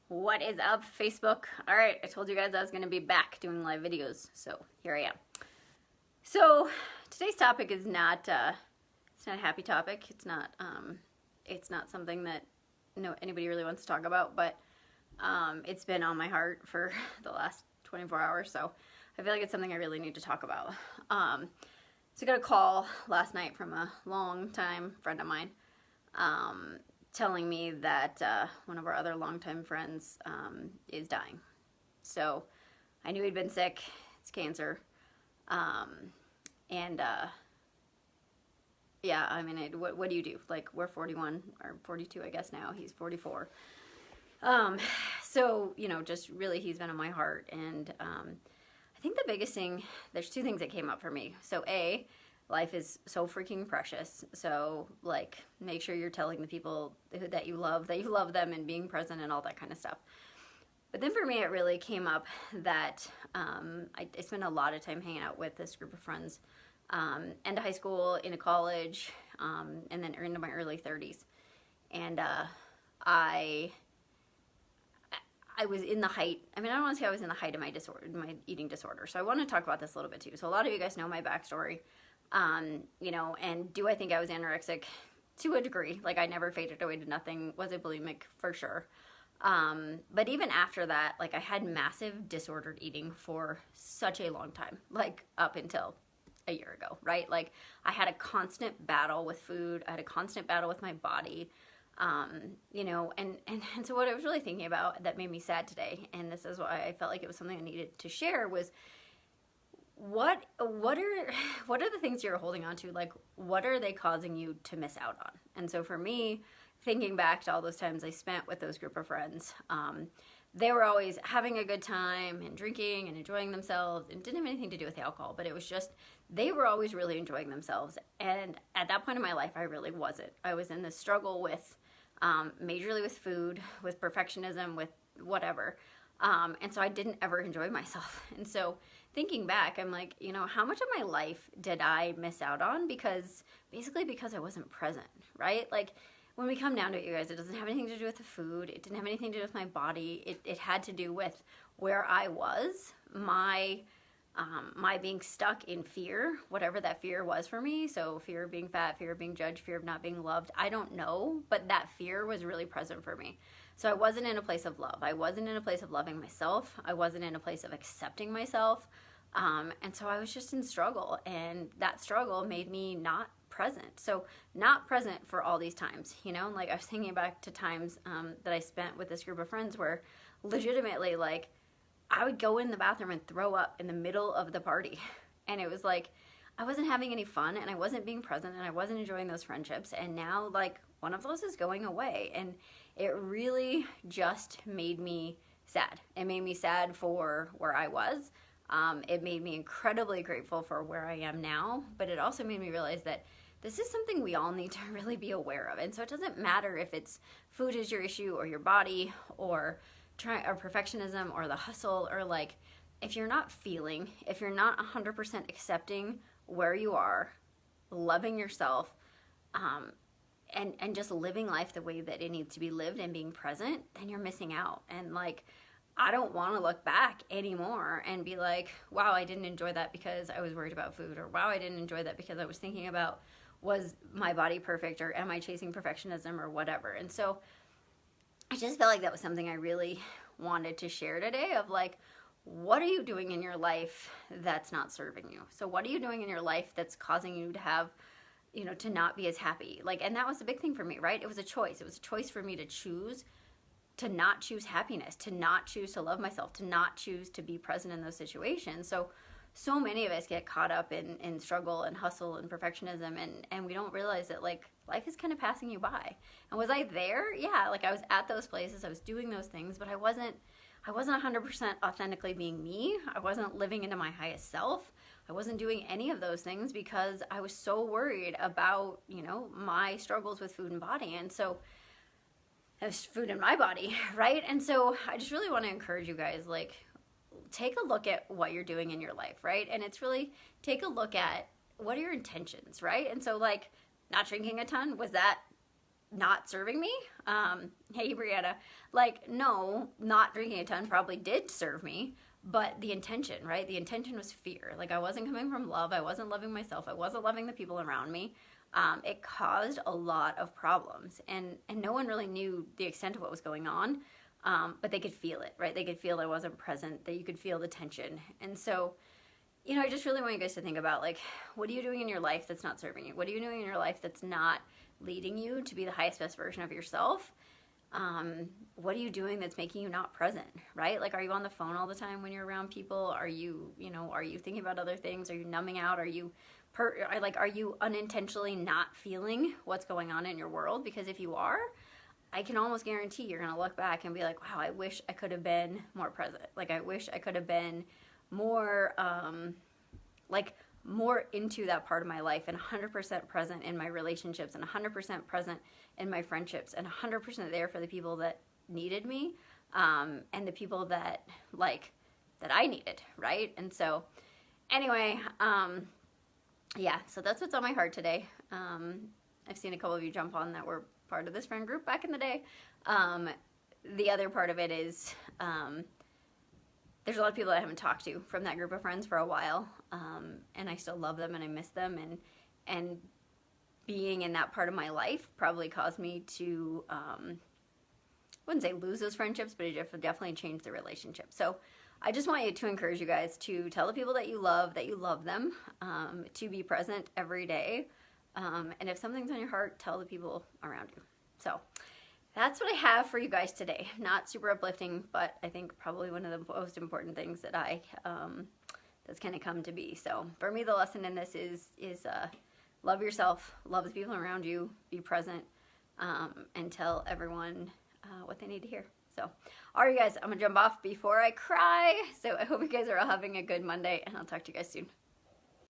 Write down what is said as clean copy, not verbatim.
What is up, Facebook? All right, I told you guys I was going to be back doing live videos, so here I am. So today's topic is not it's not a happy topic. It's not something that anybody really wants to talk about, but it's been on my heart for the last 24 hours, so I feel like it's something I really need to talk about. So I got a call last night from a long-time friend of mine, telling me that one of our other longtime friends is dying. So I knew he'd been sick. It's cancer. Yeah, I mean, what do you do? Like, we're 41 or 42, I guess now. He's 44. So, just really he's been on my heart. And I think the biggest thing, there's two things that came up for me. So A, life is so freaking precious. So, like, make sure you're telling the people that you love them and being present and all that kind of stuff. But then for me, it really came up that I spent a lot of time hanging out with this group of friends, end of high school, into college, and then into my early 30s. And I was in the height. I mean, I don't want to say I was in the height of my eating disorder. So I want to talk about this a little bit too. So a lot of you guys know my backstory. And do I think I was anorexic? To a degree. Like, I never faded away to nothing. Was I bulimic? For sure. But even after that, like, I had massive disordered eating for such a long time, like up until a year ago, right? Like, I had a constant battle with food. I had a constant battle with my body. And so what I was really thinking about that made me sad today, and this is why I felt like it was something I needed to share, was what are the things you're holding on to? Like, what are they causing you to miss out on? And so for me, thinking back to all those times I spent with those group of friends, they were always having a good time and drinking and enjoying themselves, and didn't have anything to do with the alcohol, but it was just, they were always really enjoying themselves. And at that point in my life, I really wasn't. I was in this struggle with, majorly with food, with perfectionism, with whatever. And so I didn't ever enjoy myself. And so thinking back, I'm like, how much of my life did I miss out on? Because I wasn't present, right? Like, when we come down to it, you guys, it doesn't have anything to do with the food. It didn't have anything to do with my body. It had to do with where I was, my being stuck in fear, whatever that fear was for me. So fear of being fat, fear of being judged, fear of not being loved. I don't know, but that fear was really present for me. So I wasn't in a place of love. I wasn't in a place of loving myself. I wasn't in a place of accepting myself. And so I was just in struggle, and that struggle made me not present. So not present for all these times, like I was thinking back to times that I spent with this group of friends where legitimately, like, I would go in the bathroom and throw up in the middle of the party. And it was like, I wasn't having any fun, and I wasn't being present, and I wasn't enjoying those friendships. And now, like, one of those is going away. And it really just made me sad. It made me sad for where I was. It made me incredibly grateful for where I am now. But it also made me realize that this is something we all need to really be aware of. And so it doesn't matter if it's food is your issue, or your body, or perfectionism, or the hustle, or like, if you're not 100% accepting where you are, loving yourself, and just living life the way that it needs to be lived and being present, then you're missing out. And like, I don't want to look back anymore and be like, wow, I didn't enjoy that because I was worried about food, or wow, I didn't enjoy that because I was thinking about, was my body perfect, or am I chasing perfectionism, or whatever. And so I just felt like that was something I really wanted to share today, of like, what are you doing in your life that's not serving you? So what are you doing in your life that's causing you to have, to not be as happy? Like, and that was the big thing for me, right? It was a choice. It was a choice for me to choose to not choose happiness, to not choose to love myself, to not choose to be present in those situations. So many of us get caught up in struggle and hustle and perfectionism, and we don't realize that, like, life is kind of passing you by. And was I there? Yeah, like, I was at those places, I was doing those things, but I wasn't 100% authentically being me. I wasn't living into my highest self. I wasn't doing any of those things because I was so worried about, my struggles with food and body. And so there's food in my body, right? And so I just really want to encourage you guys, like, take a look at what you're doing in your life, right? And it's really, take a look at what are your intentions, right? And so, like, not drinking a ton, was that not serving me. Hey, Brianna, like, no, not drinking a ton probably did serve me, but the intention, right? The intention was fear. Like, I wasn't coming from love. I wasn't loving myself. I wasn't loving the people around me. It caused a lot of problems, and no one really knew the extent of what was going on, but they could feel it, right? They could feel I wasn't present, that you could feel the tension. And so, you know, I just really want you guys to think about, like, what are you doing in your life that's not serving you? What are you doing in your life that's not leading you to be the highest, best version of yourself? What are you doing that's making you not present, right? Like, are you on the phone all the time when you're around people? Are you, you know, are you thinking about other things? Are you numbing out? Are you, are you unintentionally not feeling what's going on in your world? Because if you are, I can almost guarantee you're going to look back and be like, wow, I wish I could have been more present. Like, I wish I could have been more, more into that part of my life, and 100% present in my relationships, and 100% present in my friendships, and 100% there for the people that needed me, and the people that, like, that I needed, right? And so, anyway, yeah, so that's what's on my heart today. I've seen a couple of you jump on that were part of this friend group back in the day. The other part of it is, there's a lot of people that I haven't talked to from that group of friends for a while, and I still love them and I miss them, and being in that part of my life probably caused me to, I wouldn't say lose those friendships, but it definitely changed the relationship. So I just want you to encourage you guys to tell the people that you love them, to be present every day, and if something's on your heart, tell the people around you. So that's what I have for you guys today. Not super uplifting, but I think probably one of the most important things that that's kind of come to be. So for me, the lesson in this is love yourself, love the people around you, be present, and tell everyone what they need to hear. So, all right, guys, I'm gonna jump off before I cry. So I hope you guys are all having a good Monday, and I'll talk to you guys soon.